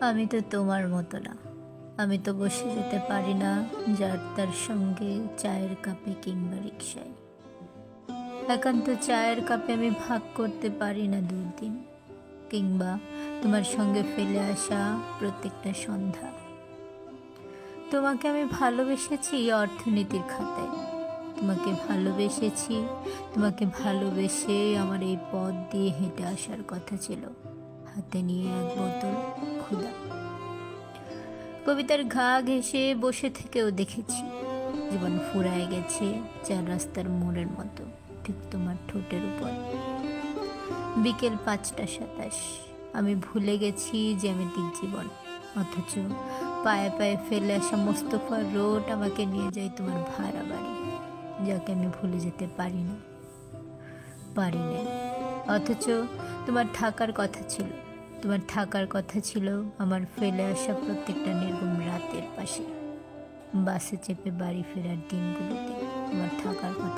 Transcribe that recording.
আমি তো তোমার মতো না। আমি তো বসে যেতে পারি না যার তার সঙ্গে চায়ের কাপে কিংবা রিকশায়। একান্ত চায়ের কাপে আমি ভাগ করতে পারি না দুর্দিন, কিংবা তোমার সঙ্গে ফেলে আসা প্রত্যেকটা সন্ধ্যা। তোমাকে আমি ভালোবেসেছি অর্থনীতির খাতায়। তোমাকে ভালোবেসেছি, তোমাকে ভালোবেসে আমার এই পথ দিয়ে হেঁটে আসার কথা ছিল, হাতে নিয়ে এক বোতল ক্ষুধা। কবিতার ঘা ঘেঁষে বসে থেকেও দেখেছি জীবন ফুরায় গেছে চার রাস্তার মোড়ের মতো, ঠিক তোমার ঠোঁটের উপর। বিকেল ৫টা ২৭, আমি ভুলে গেছি জ্যামিতিক জীবন, অথচ পায়ে পায়ে ফেলে আসা মোস্তফা রোড আমাকে নিয়ে যায় তোমার ভাড়া বাড়ি, যাকে আমি ভুলে যেতে পারি না, পারি না। অথচ তোমার থাকার কথা ছিল, তোমার থাকার কথা ছিল আমার ফেলে আসা প্রত্যেকটা নির্গুম রাতের পাশে। বাসে চেপে বাড়ি ফেরার দিনগুলোতে তোমার থাকার কথা